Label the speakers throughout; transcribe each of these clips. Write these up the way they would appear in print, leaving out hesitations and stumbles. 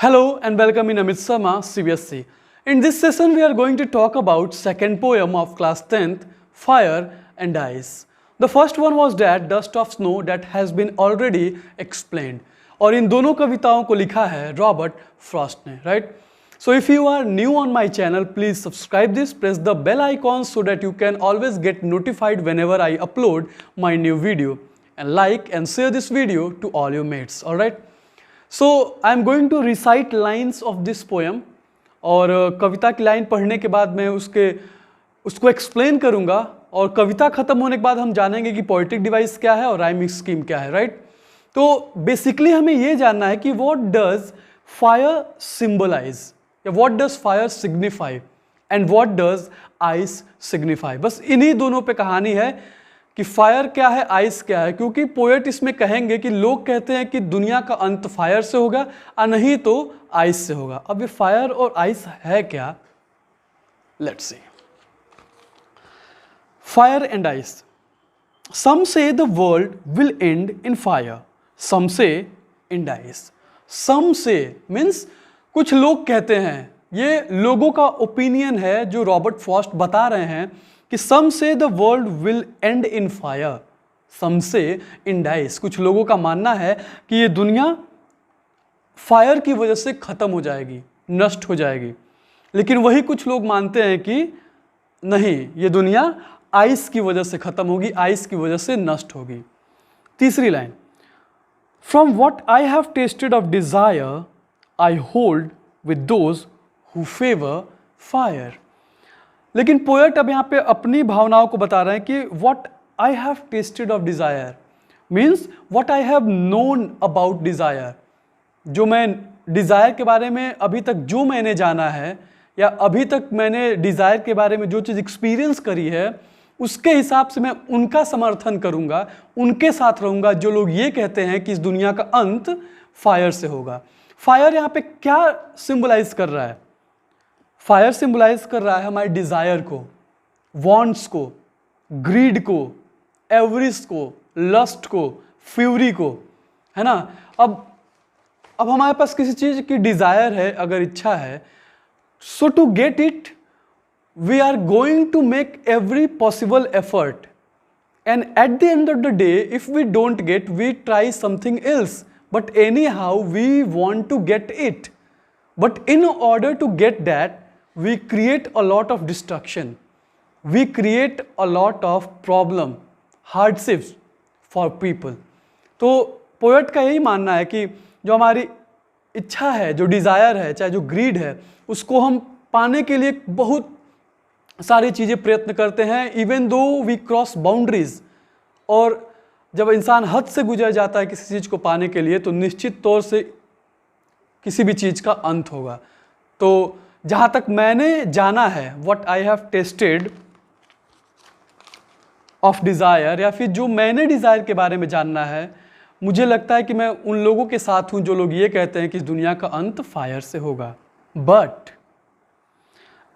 Speaker 1: Hello and welcome in Amit Sharma, CBSE. In this session, we are going to talk about second poem of class 10th, Fire and Ice. The first one was that Dust of Snow that has been already explained. और इन दोनों कविताओं को लिखा है Robert Frost ने, right? So if you are new on my channel, please subscribe this, press the bell icon so that you can always get notified whenever I upload my new video. And like and share this video to all your mates, alright? So I am going to recite lines of this poem और कविता की line पढ़ने के बाद मैं उसको explain करूँगा और कविता ख़त्म होने के बाद हम जानेंगे कि पोएटिक डिवाइस क्या है और राइमिंग स्कीम क्या है, राइट? तो बेसिकली हमें ये जानना है कि व्हाट डज फायर सिंबलाइज या what does fire signify and what does ice signify. बस इन्हीं दोनों पे कहानी है कि फायर क्या है, आइस क्या है, क्योंकि पोएट इसमें कहेंगे कि लोग कहते हैं कि दुनिया का अंत फायर से होगा और नहीं तो आइस से होगा। अब ये फायर और आइस है क्या? Let's see. Fire and ice. Some say the world will end in fire, some say in ice. Some से मीन्स कुछ लोग कहते हैं, ये लोगों का ओपिनियन है जो रॉबर्ट फ्रॉस्ट बता रहे हैं कि some say the world will end in fire, some say in dice. कुछ लोगों का मानना है कि ये दुनिया फायर की वजह से खत्म हो जाएगी, नष्ट हो जाएगी, लेकिन वही कुछ लोग मानते हैं कि नहीं, ये दुनिया आइस की वजह से खत्म होगी, आइस की वजह से नष्ट होगी। तीसरी line, from what I have tested of desire I hold with those who favour fire. लेकिन पोएट अब यहाँ पे अपनी भावनाओं को बता रहे हैं कि what I have tested of desire means what I have known about desire. जो मैं डिज़ायर के बारे में अभी तक जो मैंने जाना है या अभी तक मैंने डिज़ायर के बारे में जो चीज़ एक्सपीरियंस करी है, उसके हिसाब से मैं उनका समर्थन करूँगा, उनके साथ रहूँगा जो लोग ये कहते हैं कि इस दुनिया का अंत फायर से होगा। फायर यहाँ पे क्या सिंबलाइज कर रहा है? फायर सिंबलाइज कर रहा है हमारे डिज़ायर को, वांट्स को, ग्रीड को, एवरिस को, लस्ट को, फ्यूरी को, है ना। अब हमारे पास किसी चीज़ की डिज़ायर है, अगर इच्छा है, so to get it we are going to make every possible effort and at the end of the day if we don't get we try something else, but anyhow we want to get it, but in order to get that we create a lot of destruction, we create a lot of problem, hardships for people. तो poet का यही मानना है कि जो हमारी इच्छा है, जो डिज़ायर है, चाहे जो ग्रीड है, उसको हम पाने के लिए बहुत सारी चीज़ें प्रयत्न करते हैं, even though we cross boundaries. और जब इंसान हद से गुजर जाता है किसी चीज़ को पाने के लिए, तो निश्चित तौर से किसी भी चीज़ का अंत होगा। तो जहाँ तक मैंने जाना है, what I have tested of desire, या फिर जो मैंने डिज़ायर के बारे में जानना है, मुझे लगता है कि मैं उन लोगों के साथ हूँ जो लोग ये कहते हैं कि इस दुनिया का अंत फायर से होगा। But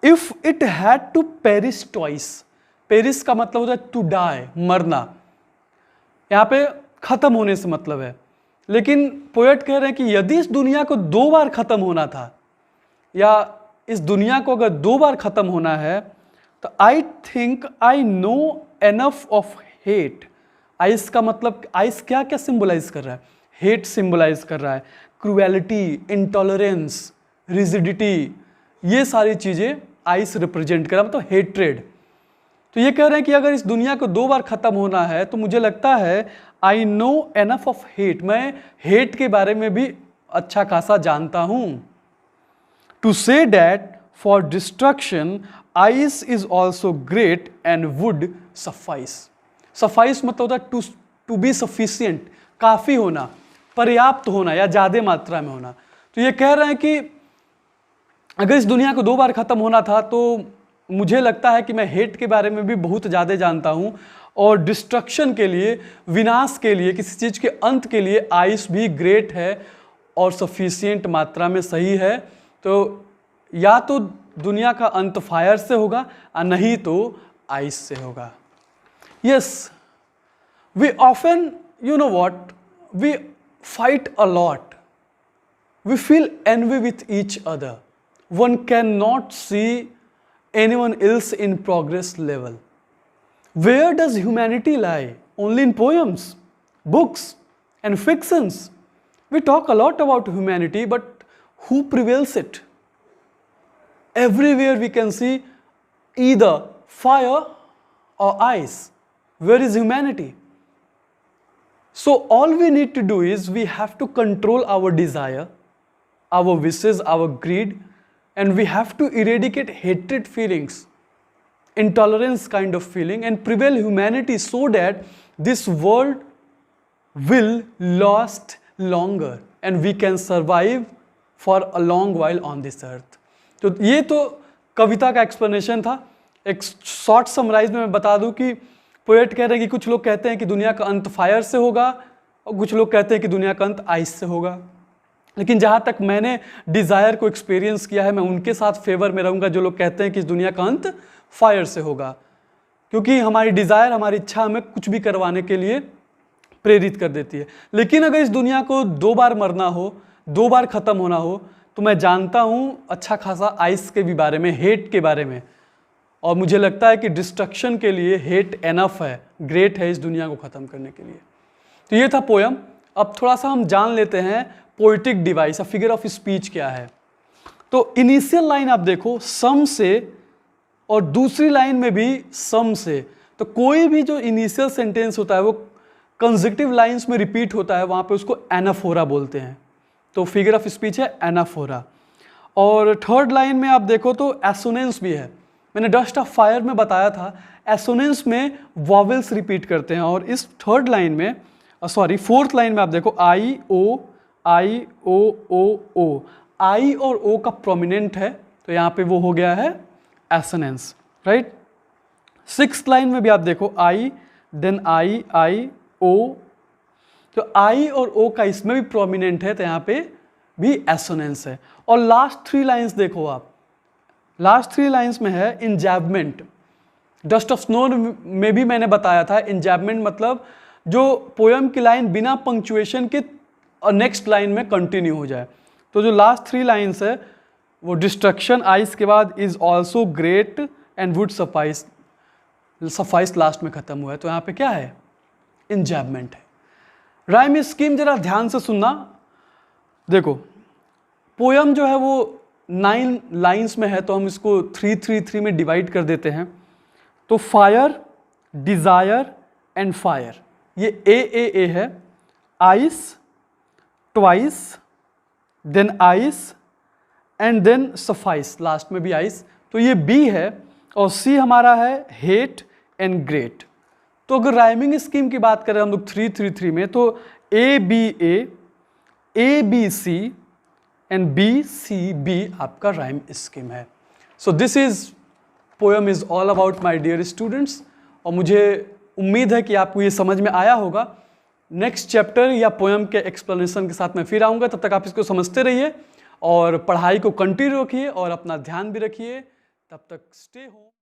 Speaker 1: if it had to perish twice, perish का मतलब होता है टू डाई, मरना, यहाँ पे ख़त्म होने से मतलब है। लेकिन पोएट कह रहे हैं कि यदि इस दुनिया को 2 बार ख़त्म होना था, या इस दुनिया को अगर 2 बार ख़त्म होना है, तो I think I know enough of hate. Ice का मतलब, आइस क्या क्या सिंबलाइज कर रहा है? हेट सिंबलाइज कर रहा है, क्रूएलिटी, इंटॉलरेंस, रिजिडिटी, ये सारी चीज़ें आइस रिप्रेजेंट कर रहा है, मतलब हेट्रेड। तो ये कह रहे हैं कि अगर इस दुनिया को 2 बार ख़त्म होना है, तो मुझे लगता है I know enough of hate, मैं हेट के बारे में भी अच्छा खासा जानता हूँ। To say that for destruction ice is also great and would suffice. Suffice मतलब होता है to be sufficient, काफ़ी होना, पर्याप्त होना या ज़्यादा मात्रा में होना। तो ये कह रहे हैं कि अगर इस दुनिया को 2 बार ख़त्म होना था, तो मुझे लगता है कि मैं हेट के बारे में भी बहुत ज़्यादा जानता हूँ, और डिस्ट्रक्शन के लिए, विनाश के लिए, किसी चीज़ के अंत के लिए आइस भी ग्रेट है और सफिशिएंट मात्रा में सही है। तो या तो दुनिया का अंत फायर से होगा और नहीं तो आइस से होगा। Yes, we often, you know what, we fight a lot, we feel envy with each other. One cannot see anyone else in progress level. Where does humanity lie? Only in poems, books, and fictions. We talk a lot about humanity, but who prevails it? Everywhere we can see either fire or ice. Where is humanity? So all we need to do is we have to control our desire, our wishes, our greed, and we have to eradicate hatred feelings, intolerance kind of feeling, and prevail humanity so that this world will last longer and we can survive for a long while on this earth. तो ये तो कविता का explanation था. एक short summarise में मैं बता दूं कि पोएट कह रहे हैं कि कुछ लोग कहते हैं कि दुनिया का अंत फायर से होगा और कुछ लोग कहते हैं कि दुनिया का अंत आइस से होगा. लेकिन जहाँ तक मैंने डिज़ायर को एक्सपीरियंस किया है, मैं उनके साथ फेवर में रहूँगा जो लोग कहते हैं कि इस दुनिया का अंत फायर से होगा, क्योंकि हमारी डिज़ायर, हमारी इच्छा हमें कुछ भी करवाने के लिए प्रेरित कर देती है. लेकिन अगर इस दुनिया को 2 बार मरना हो, 2 बार ख़त्म होना हो, तो मैं जानता हूँ अच्छा खासा आइस के भी बारे में, हेट के बारे में, और मुझे लगता है कि डिस्ट्रक्शन के लिए हेट एनफ है, ग्रेट है इस दुनिया को ख़त्म करने के लिए. तो ये था पोयम. अब थोड़ा सा हम जान लेते हैं poetic device, figure of speech क्या है. तो इनिशियल लाइन आप देखो सम से, और दूसरी लाइन में भी सम से. तो कोई भी जो इनिशियल सेंटेंस होता है वो कंसेक्यूटिव लाइंस में रिपीट होता है, वहाँ पे उसको एनाफोरा बोलते हैं. तो फिगर ऑफ स्पीच है एनाफोरा. और थर्ड लाइन में आप देखो तो एसोनेंस भी है. मैंने डस्ट ऑफ फायर में बताया था, एसोनेंस में वॉवेल्स रिपीट करते हैं. और इस थर्ड लाइन में, फोर्थ लाइन में आप देखो आई ओ ओ. आई और ओ का प्रोमिनेंट है, तो यहाँ पे वो हो गया है एसोनेंस, राइट. सिक्स्थ लाइन में भी आप देखो आई, देन आई ओ. तो आई और ओ का इसमें भी प्रोमिनेंट है, तो यहाँ पे भी एसोनेंस है. और लास्ट 3 लाइन्स देखो आप, लास्ट 3 लाइन्स में है इंजैबमेंट. डस्ट ऑफ स्नो में भी मैंने बताया था इंजैबमेंट मतलब जो पोयम की लाइन बिना पंक्चुएशन के नेक्स्ट लाइन में कंटिन्यू हो जाए. तो जो लास्ट 3 लाइन्स है वो डिस्ट्रक्शन आइस के बाद is also great and would suffice last में खत्म हुआ है. तो यहाँ पे क्या है? इंजैबमेंट है. राइम स्कीम जरा ध्यान से सुनना. देखो पोयम जो है वो 9 लाइन्स में है, तो हम इसको 3-3-3 में डिवाइड कर देते हैं. तो फायर, डिज़ायर एंड फायर, ये ए है. Ice, twice, then ice and then suffice, last में भी आइस. तो ये बी है. और सी हमारा है हेट एंड ग्रेट. तो अगर राइमिंग स्कीम की बात करें हम लोग 3-3-3 में, तो A B C and B C B आपका राइम स्कीम है. So this is poem is all about my dear students. और मुझे उम्मीद है कि आपको ये समझ में आया होगा. नेक्स्ट चैप्टर या पोएम के एक्सप्लेनेशन के साथ मैं फिर आऊँगा. तब तक आप इसको समझते रहिए और पढ़ाई को कंटिन्यू रखिए और अपना ध्यान भी रखिए. तब तक स्टे होम.